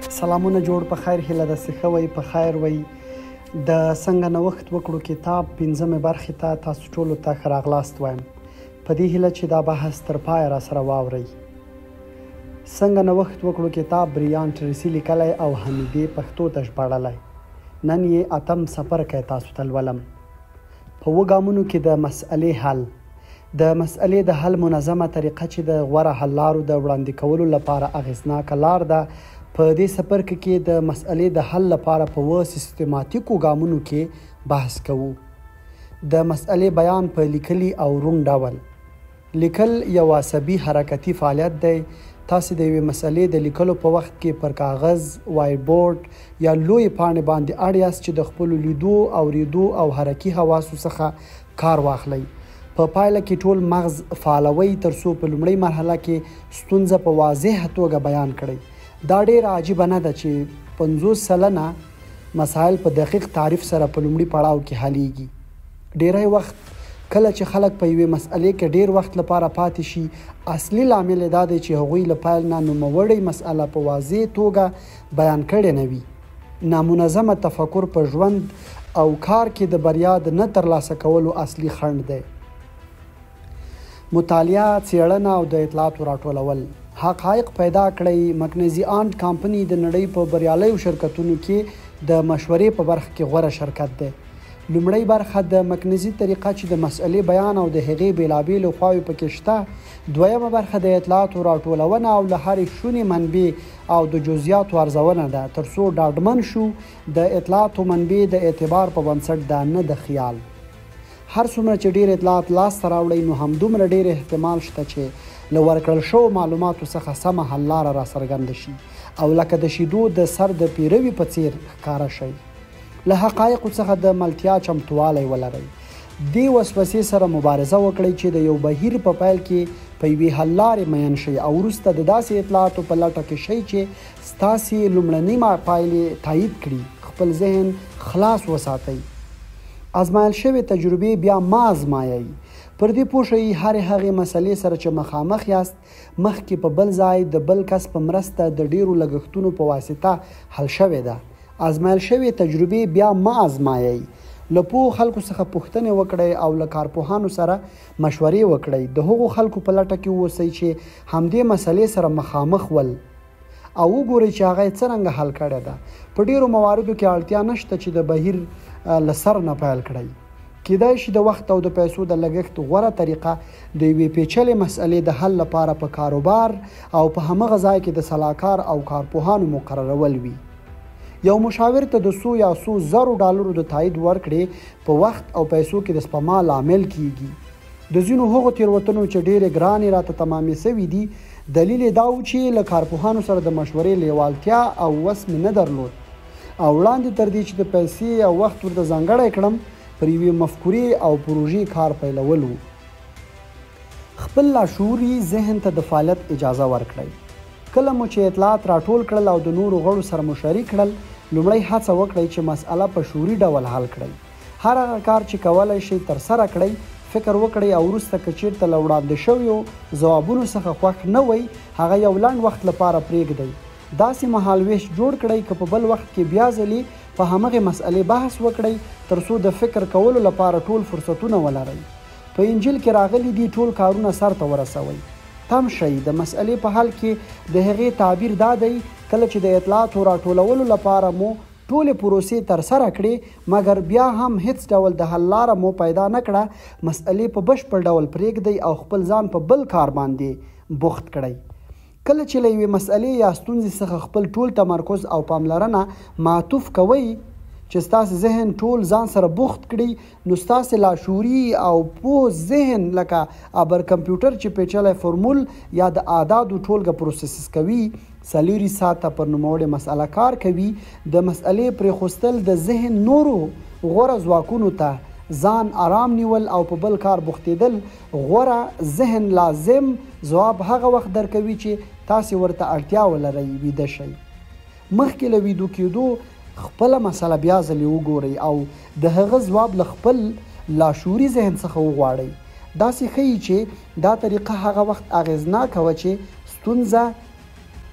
سلامونه جوړ په خیر هیله ده چې ښه وئ په خیر وئ د څنګه نوښت وکړو کتاب 5مې برخې ته تاسو ټولو ته ښه راغلاست وایم په دې هیله چې دا بحث تر پایه راسره واورئ. څنګه نوښت وکړو کتاب بریان ټریسي لیکلی او حمیدې پښتو ته ژباړلی. نن یې 8م څپرکی تاسو ته لولم. په 7 ګامونو کې د مسئلې حل. د مسئلې د حل منظمه طریقه چې د غوره حل لارو د وړاندې کولو لپاره اغېزناکه لار ده. په دې څپرکي کې د مسئلې د حل لپاره په 7 سیستماتیکو ګامونو کې بحث کوو. د مسئلې بیان په لیکلي او روڼ ډول. لیکل یو عصبي حرکتي فعالیت دی. تاسې د یوې مسئلې د لیکلو په وخت کې پر کاغذ، وایټ بورډ یا لوی پاڼې باندې اړ یاست چې د خپلو لیدو، اوریدو او حرکي حواسو څخه کار واخلئ. په پایله کې ټول مغز فعالوئ ترڅو په لومړۍ مرحله کې ستونزه په واضحه توګه بیان کړئ. دا ډېره عجیبه نه ده چې 50% مسایل په دقیق تعریف سره په لومړي پړاو کې حلیږي. ډېری وخت کله چې خلک په یوې مسئلې کې ډېر وخت لپاره پاتې شي، اصلي لامل یې دا دی چې هغوی له پیل نه نوموړې مسئله په واضح توګه بیان کړې نه وي. نامنظمه تفکر په ژوند او کار کې د بریا د نه ترلاسه کولو اصلي خنډ دی. مطالعه، څېړنه او د اطلاعاتو راټولول. حقایق پیدا کړئ. مکنزي آنډ کمپني د نړۍ په بریالیو شرکتونو کې د مشورې په برخه کې غوره شرکت دی. لومړی برخه د مکنزي طریقه چې د مسئلې بیان او د هغې بېلابېلو خواوې پکې شته. دویمه برخه د اطلاعاتو راټولونه او له هرې شونې منبع او د جزئیاتو ارزونه ده ترڅو ډاډمن شو د اطلاعاتو منبع د اعتبار په بنسټ ده، نه د خیال. هر څومره چې ډېر اطلاعات لاسته راوړئ نو همدومره ډېر احتمال شته چې له ورکړل شوو معلوماتو څخه سمه حل لاره راڅرګنده شي او لکه د شیدو د سر د پیروي په څیر ښکاره شئ. له حقایقو څخه د ملتیا چمتوالی ولرئ. دې وسوسې سره مبارزه وکړئ چې د یو بهیر په پیل کې په یوې حل لارې مین شئ او وروسته د داسې اطلاعاتو په لټه کې شئ چې ستاسې لومړنۍ پایلې تایید کړي. خپل ذهن خلاص وساتئ. ازمایل شوې تجربې بیا ما ازمایئ. پر دې پوه شئ هرې هغې مسئلې سره چې مخامخ یاست مخکې په بل ځای د بل کس په مرسته د ډیرو لګښتونو په واسطه حل شوې ده. ازمایل شوې تجربې بیا ما ازمایئ. له پوهو خلکو څخه پوښتنې وکړئ او له کارپوهانو سره مشورې وکړئ. د هغو خلکو په لټه کې اوسئ چې همدې مسئلې سره مخامخ ول او وګورئ چې هغه یې څرنګه حل کړې ده. په ډیرو مواردو کې اړتیا نشته چې د بهیر له سر نه پیل کړئ. کیدای شي د وخت او د پیسو د لګښت غوره طریقه د یوې پیچلې مسئلې د حل لپاره په کاروبار او په همغه ځای کې د سلاکار او کارپوهانو مقررول وي. یو مشاور ته د $100 یا $100,000 د تایید ورکړې په وخت او پیسو کې د سپما لامل کیږي. د ځینو هغو تېروتنو چې ډېرې ګرانې راته تمامې سوي دي دلیل یې دا و چې له کارپوهانو سره د مشورې لیوالتیا او وس مې نه درلود او وړاندې تر دې چې د پیسې او وخت ورته ځانګړی کړم پر یوې مفکورې او پروژې کار پیلول و. خپل لاشعوري ذهن ته د فعالیت اجازه ورکړئ. کله مو چې اطلاعات راټول کړل او د نورو غړو سره مو شریک کړل لومړی هڅه وکړئ چې مسئله په شعوري ډول حل کړئ. هر هغه کار چې کولی شئ ترسره کړئ. فکر وکړئ او وروسته که چیرته له وړاندې شویو ځوابونو څخه خوښ نه وئ هغه یو لنډ وخت لپاره پرېږدئ. داسې مهالویش جوړ کړئ که په بل وخت کې بیا ځلې په همغې مسئلې بحث وکړئ ترڅو د فکر کولو لپاره ټول فرصتونه ولرئ. په انجیل کې راغلي دي ټول کارونه سرته ورسوئ. تم شئ. د مسئلې په حل کې د هغې تعبیر دا دی کله چې د اطلاعاتو راټولولو لپاره مو ټولې پروسې ترسره کړې مګر بیا هم هیڅ ډول د حل لاره مو پیدا نه کړه مسئلې په بشپړ ډول پرېږدئ او خپل ځان په بل کار باندې بوخت کړئ. کله چې له یوې مسئلې یا ستونزې څخه خپل ټول تمرکز او پاملرنه معطوف کوئ چې ستاسې ذهن ټول ځان سره بوخت کړي نو ستاسې لاشعوري او پوه ذهن لکه ابر کمپیوټر چې پیچلی فورمول یا د اعدادو ټولګه پروسس کوي 4 ساعته پر نوموړې مسئله کار کوي. د مسئلې پرېښودل د ذهن نورو غوره ځواکونو ته ځان آرام نیول او په بل کار بوختېدل. غوره ذهن لازم ځواب هغه وخت درکوي چې تاسې ورته اړتیا ولرئ. ویده شئ. مخکې له ویدو کېدو خپله مسله بیا ځلې وګورئ او د هغه ځواب له خپل لاشعوري ذهن څخه وغواړئ. داسې ښیي چې دا طریقه هغه وخت اغېزناکه وه چې ستونزه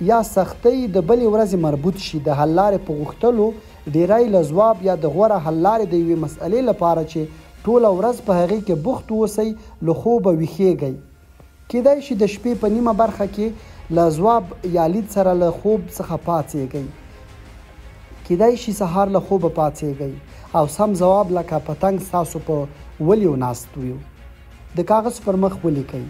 یا سختۍ د بلې ورځې مربوط شي د حل لارې په غوښتلو ډیری له ځواب یا د غوره حل لارې د یوې مسئلې لپاره چې ټوله ورځ په هغې کې بوخت اوسئ له خوبه ویښیږئ. کیدای شي د شپې په نیمه برخه کې له ځواب یا لید سره له خوب څخه پاڅیږئ. کیدای شي سهار له خوبه پاڅیږئ او سم ځواب لکه پتنګ ستاسو په ولیو ناست وي. د کاغذ پر مخ ولیکئ.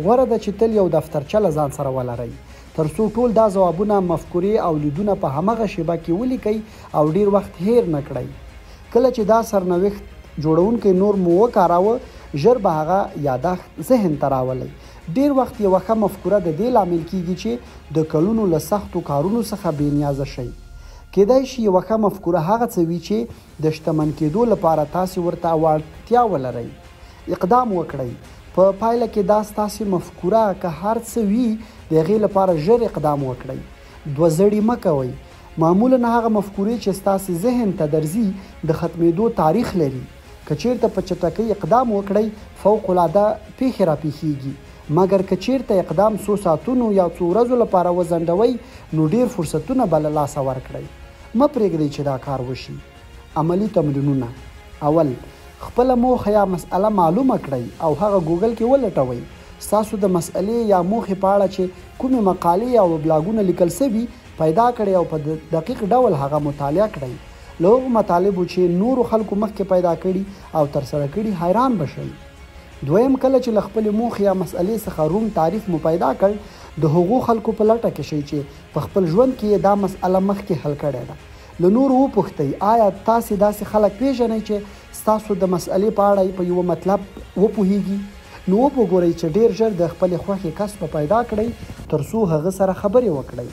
غوره ده چې تل یو دفترچه له ځان سره ولرئ تر څو ټول دا ځوابونه، مفکورې او لیدونه په همغه شیبه کې ولیکئ او ډیر وخت هیر نه کړئ. کله چې دا سرنوشت جوړونکی نور مو وکاراوه ژر به هغه یاداښت ذهن ته راولئ. ډیر وخت یوه ښه مفکوره د دې لامل کیږي چې د کلونو له سختو کارونو څخه بېنیازه شئ. کیدای شي یوه ښه مفکوره هغه څه وي چې د شتمن کېدو لپاره تاسې ورته وړتیا ولرئ. اقدام وکړئ. په پایله کې دا ستاسې مفکوره که هر څه وي د هغې لپاره ژر اقدام وکړئ. دوه زړي مه کوئ. معمولا هغه مفکورې چې ستاسې ذهن ته درځي د ختمېدو تاریخ لري. که چیرته په چټکۍ اقدام وکړئ فوق العاده پیښې راپېښیږي. مګر که چیرته اقدام څو ساعتونو یا څو ورځو لپاره وځنډوئ نو ډیر فرصتونه به له لاسه ورکړئ. مه پرېږدئ چې دا کار وشي. عملي تمرینونه: اول، خپله موخه یا مسئله معلومه کړئ او هغه ګوګل کې ولټوئ. ستاسو د مسئلې یا موخې په اړه چې کومې مقالې او بلاګونه لیکل سوي پیدا کړئ او په دقیق ډول هغه مطالعه کړئ. له هغو مطالبو چې نورو خلکو مخکې پیدا کړي او ترسره کړي حیران بشئ. دویم، کله چې له خپلې موخې یا مسئلې څخه روم تعریف مو پیدا کړ د هغو خلکو په لټه کې شئ چې په خپل ژوند کې دا مسئله مخکې حل کړې ده. له نورو وپوښتئ آیا تاسې داسې خلک پیژنئ چې ستاسو د مسئلې په اړه په یوه مطلب وپوهیږي؟ نو وګورئ چې ډیر ژر د خپلې خوښې کس په پیدا کړئ تر څو هغه سره خبرې وکړئ.